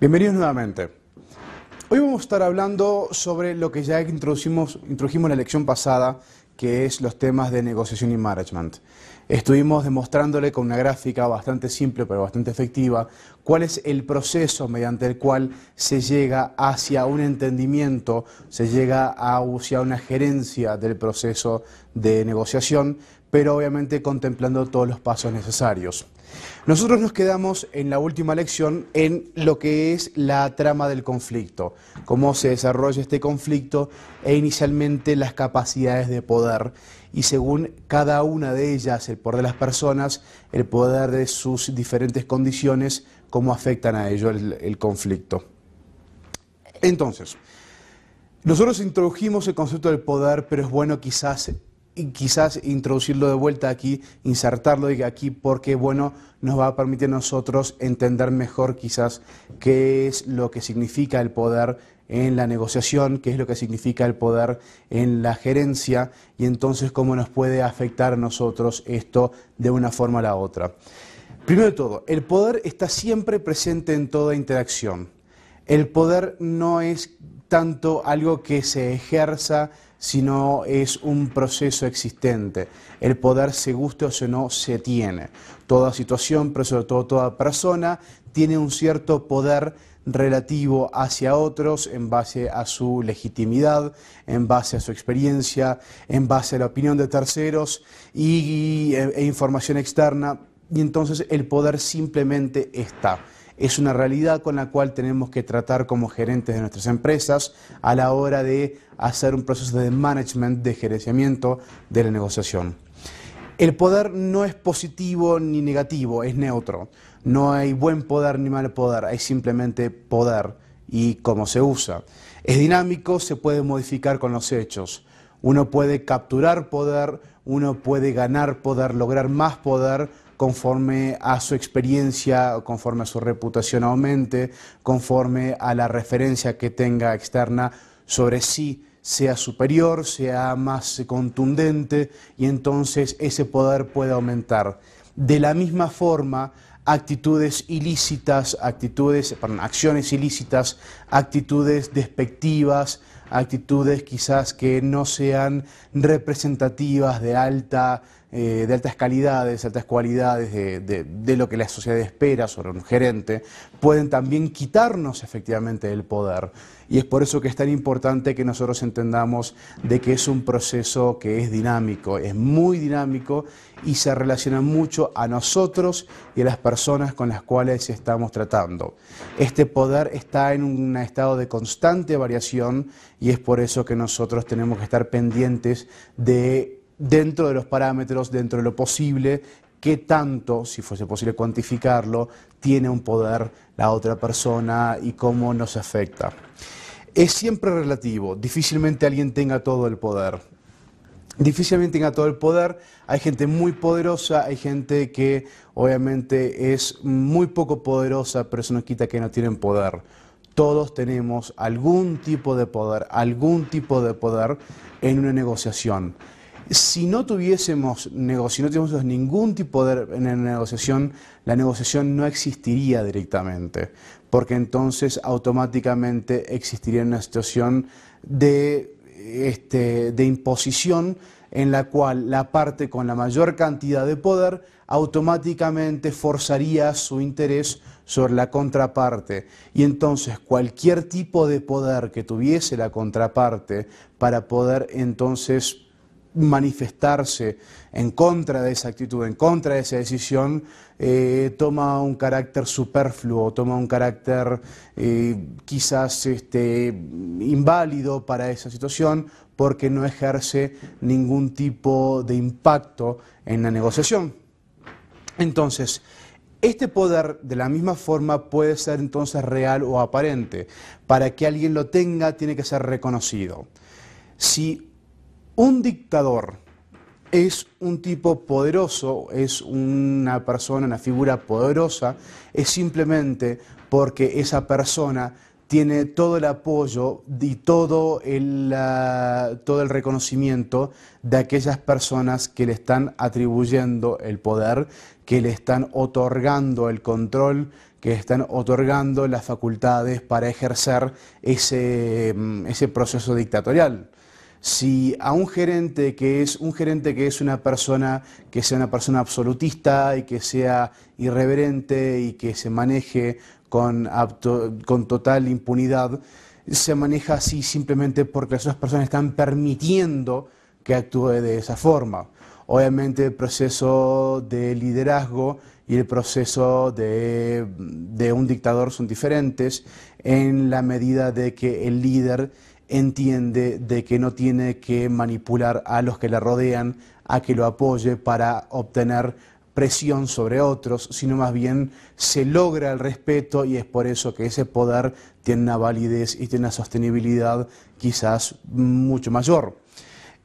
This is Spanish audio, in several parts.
Bienvenidos nuevamente. Hoy vamos a estar hablando sobre lo que ya introdujimos en la lección pasada, que es los temas de negociación y management. Estuvimos demostrándole con una gráfica bastante simple pero bastante efectiva cuál es el proceso mediante el cual se llega hacia un entendimiento, se llega hacia una gerencia del proceso de negociación, pero obviamente contemplando todos los pasos necesarios. Nosotros nos quedamos en la última lección en lo que es la trama del conflicto, cómo se desarrolla este conflicto e inicialmente las capacidades de poder y según cada una de ellas, el poder de las personas, el poder de sus diferentes condiciones, cómo afectan a ello el conflicto. Entonces, nosotros introdujimos el concepto del poder, pero es bueno quizás introducirlo de vuelta aquí, insertarlo aquí, porque bueno, nos va a permitir a nosotros entender mejor quizás qué es lo que significa el poder en la negociación, qué es lo que significa el poder en la gerencia y entonces cómo nos puede afectar a nosotros esto de una forma a la otra. Primero de todo, el poder está siempre presente en toda interacción. El poder no es tanto algo que se ejerza, sino es un proceso existente. El poder, se guste o se no, se tiene. Toda situación, pero sobre todo toda persona, tiene un cierto poder relativo hacia otros en base a su legitimidad, en base a su experiencia, en base a la opinión de terceros e información externa. Y entonces el poder simplemente está. Es una realidad con la cual tenemos que tratar como gerentes de nuestras empresas a la hora de hacer un proceso de management, de gerenciamiento de la negociación. El poder no es positivo ni negativo, es neutro. No hay buen poder ni mal poder, hay simplemente poder y cómo se usa. Es dinámico, se puede modificar con los hechos. Uno puede capturar poder, uno puede ganar poder, lograr más poder, conforme a su experiencia, conforme a su reputación aumente, conforme a la referencia que tenga externa sobre sí, sea superior, sea más contundente y entonces ese poder puede aumentar. De la misma forma, acciones ilícitas, actitudes despectivas, actitudes quizás que no sean representativas de altas calidades, altas cualidades de lo que la sociedad espera sobre un gerente, pueden también quitarnos efectivamente el poder. Y es por eso que es tan importante que nosotros entendamos de que es un proceso que es dinámico, es muy dinámico y se relaciona mucho a nosotros y a las personas con las cuales estamos tratando. Este poder está en un estado de constante variación y es por eso que nosotros tenemos que estar pendientes de, dentro de los parámetros, dentro de lo posible, qué tanto, si fuese posible cuantificarlo, tiene un poder la otra persona y cómo nos afecta. Es siempre relativo, difícilmente alguien tenga todo el poder. Difícilmente tenga todo el poder, hay gente muy poderosa, hay gente que obviamente es muy poco poderosa, pero eso no quita que no tienen poder. Todos tenemos algún tipo de poder en una negociación. Si no tuviésemos ningún tipo de poder en la negociación no existiría directamente, porque entonces automáticamente existiría una situación de imposición en la cual la parte con la mayor cantidad de poder automáticamente forzaría su interés sobre la contraparte y entonces cualquier tipo de poder que tuviese la contraparte para poder entonces manifestarse en contra de esa actitud, en contra de esa decisión, toma un carácter superfluo, toma un carácter quizás inválido para esa situación porque no ejerce ningún tipo de impacto en la negociación. Entonces, este poder de la misma forma puede ser entonces real o aparente. Para que alguien lo tenga tiene que ser reconocido. Si un dictador es un tipo poderoso, es una persona, una figura poderosa, es simplemente porque esa persona tiene todo el apoyo y todo el reconocimiento de aquellas personas que le están atribuyendo el poder, que le están otorgando el control, que le están otorgando las facultades para ejercer ese proceso dictatorial. Si a un gerente que es una persona que sea una persona absolutista y que sea irreverente y que se maneje con total impunidad, se maneja así simplemente porque las otras personas están permitiendo que actúe de esa forma. Obviamente el proceso de liderazgo y el proceso de un dictador son diferentes en la medida de que el líder entiende de que no tiene que manipular a los que le rodean a que lo apoye para obtener presión sobre otros, sino más bien se logra el respeto y es por eso que ese poder tiene una validez y tiene una sostenibilidad quizás mucho mayor.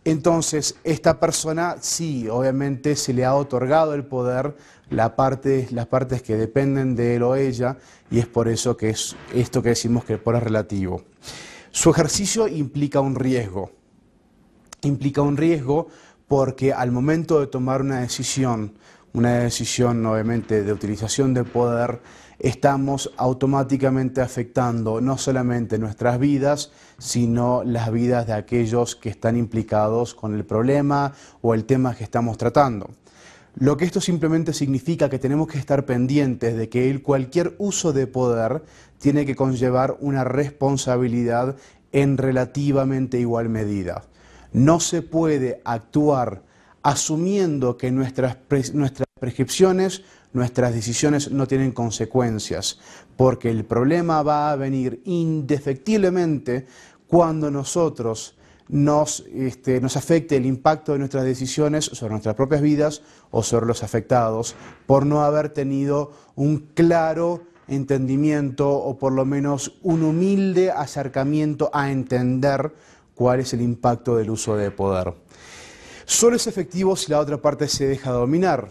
Entonces, esta persona sí, obviamente se le ha otorgado el poder, las partes que dependen de él o ella, y es por eso que es esto que decimos que el poder es relativo. Su ejercicio implica un riesgo porque al momento de tomar una decisión obviamente de utilización del poder, estamos automáticamente afectando no solamente nuestras vidas, sino las vidas de aquellos que están implicados con el problema o el tema que estamos tratando. Lo que esto simplemente significa que tenemos que estar pendientes de que cualquier uso de poder tiene que conllevar una responsabilidad en relativamente igual medida. No se puede actuar asumiendo que nuestras prescripciones, nuestras decisiones no tienen consecuencias, porque el problema va a venir indefectiblemente cuando nosotros nos afecte el impacto de nuestras decisiones sobre nuestras propias vidas o sobre los afectados, por no haber tenido un claro entendimiento o por lo menos un humilde acercamiento a entender cuál es el impacto del uso de poder. Solo es efectivo si la otra parte se deja dominar.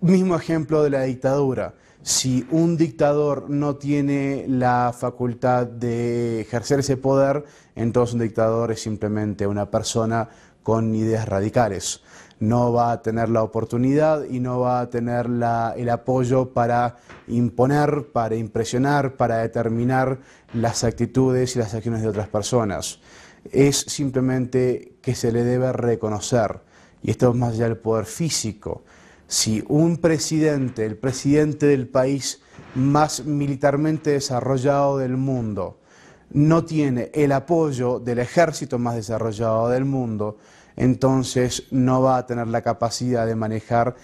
Mismo ejemplo de la dictadura. Si un dictador no tiene la facultad de ejercer ese poder, entonces un dictador es simplemente una persona con ideas radicales. No va a tener la oportunidad y no va a tener el apoyo para imponer, para impresionar, para determinar las actitudes y las acciones de otras personas. Es simplemente que se le debe reconocer, y esto es más allá del poder físico. Si un presidente, el presidente del país más militarmente desarrollado del mundo, no tiene el apoyo del ejército más desarrollado del mundo, entonces no va a tener la capacidad de manejar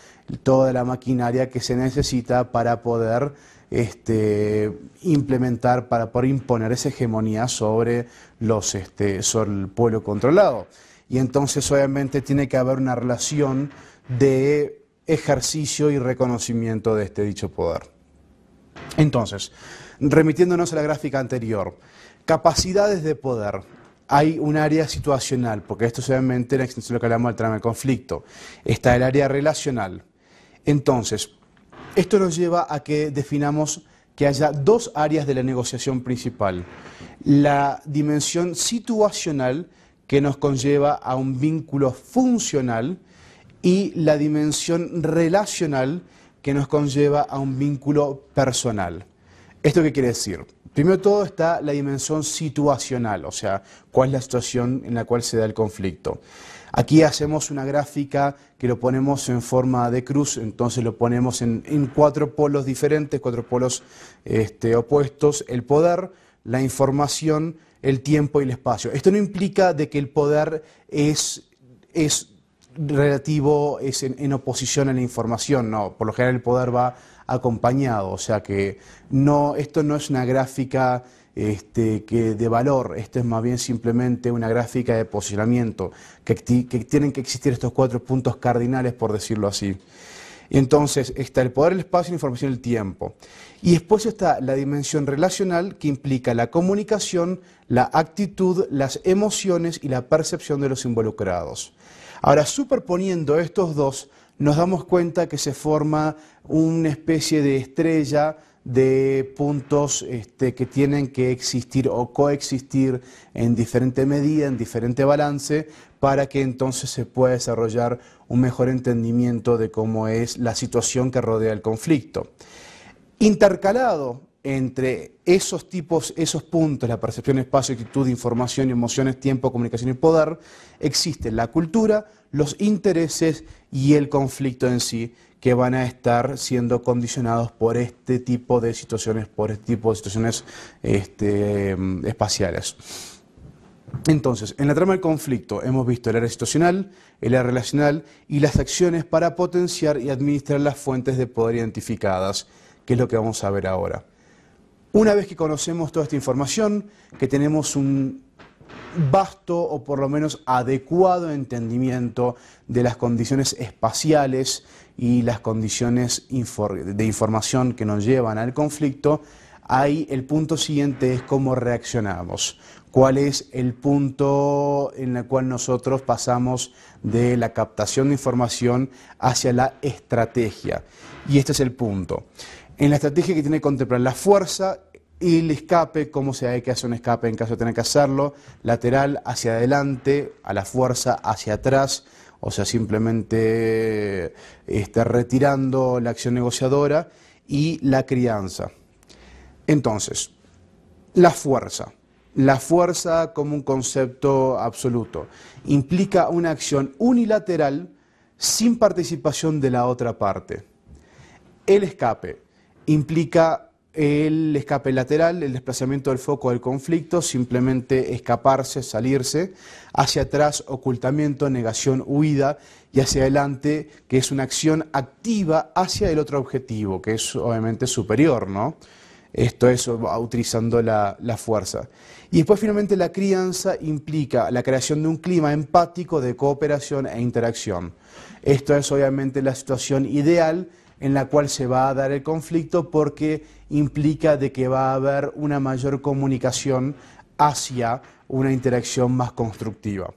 toda la maquinaria que se necesita para poder implementar, para poder imponer esa hegemonía sobre el pueblo controlado. Y entonces obviamente tiene que haber una relación de ejercicio y reconocimiento de este dicho poder. Entonces, remitiéndonos a la gráfica anterior, capacidades de poder. Hay un área situacional, porque esto es obviamente la extensión de lo que hablamos del trama del conflicto. Está el área relacional. Entonces, esto nos lleva a que definamos que haya dos áreas de la negociación principal. La dimensión situacional, que nos conlleva a un vínculo funcional, y la dimensión relacional, que nos conlleva a un vínculo personal. ¿Esto qué quiere decir? Primero de todo está la dimensión situacional, o sea, cuál es la situación en la cual se da el conflicto. Aquí hacemos una gráfica que lo ponemos en forma de cruz, entonces lo ponemos en cuatro polos diferentes, cuatro polos opuestos: el poder, la información, el tiempo y el espacio. Esto no implica de que el poder es relativo, es en oposición a la información, no, por lo general el poder va acompañado, o sea que esto no es una gráfica de valor, esto es más bien simplemente una gráfica de posicionamiento, que tienen que existir estos cuatro puntos cardinales, por decirlo así. Y entonces está el poder, el espacio, la información y el tiempo. Y después está la dimensión relacional, que implica la comunicación, la actitud, las emociones y la percepción de los involucrados. Ahora, superponiendo estos dos, nos damos cuenta que se forma una especie de estrella de puntos que tienen que existir o coexistir en diferente medida, en diferente balance, para que entonces se pueda desarrollar un mejor entendimiento de cómo es la situación que rodea el conflicto. Intercalado entre esos puntos, la percepción, espacio, actitud, información, emociones, tiempo, comunicación y poder, existe la cultura, los intereses y el conflicto en sí, que van a estar siendo condicionados por este tipo de situaciones, espaciales. Entonces, en la trama del conflicto hemos visto el área situacional, el área relacional y las acciones para potenciar y administrar las fuentes de poder identificadas, que es lo que vamos a ver ahora. Una vez que conocemos toda esta información, que tenemos un vasto o por lo menos adecuado entendimiento de las condiciones espaciales y las condiciones de información que nos llevan al conflicto, ahí el punto siguiente es cómo reaccionamos. ¿Cuál es el punto en el cual nosotros pasamos de la captación de información hacia la estrategia? Y este es el punto. En la estrategia que tiene que contemplar la fuerza y el escape, cómo se hay que hacer un escape en caso de tener que hacerlo, lateral hacia adelante, a la fuerza hacia atrás, o sea, simplemente retirando la acción negociadora, y la crianza. Entonces, la fuerza. La fuerza como un concepto absoluto implica una acción unilateral sin participación de la otra parte. El escape implica el escape lateral, el desplazamiento del foco del conflicto, simplemente escaparse, salirse, hacia atrás, ocultamiento, negación, huida, y hacia adelante, que es una acción activa hacia el otro objetivo, que es obviamente superior, ¿no? Esto es utilizando la fuerza. Y después finalmente la crianza implica la creación de un clima empático de cooperación e interacción. Esto es obviamente la situación ideal en la cual se va a dar el conflicto, porque implica de que va a haber una mayor comunicación hacia una interacción más constructiva.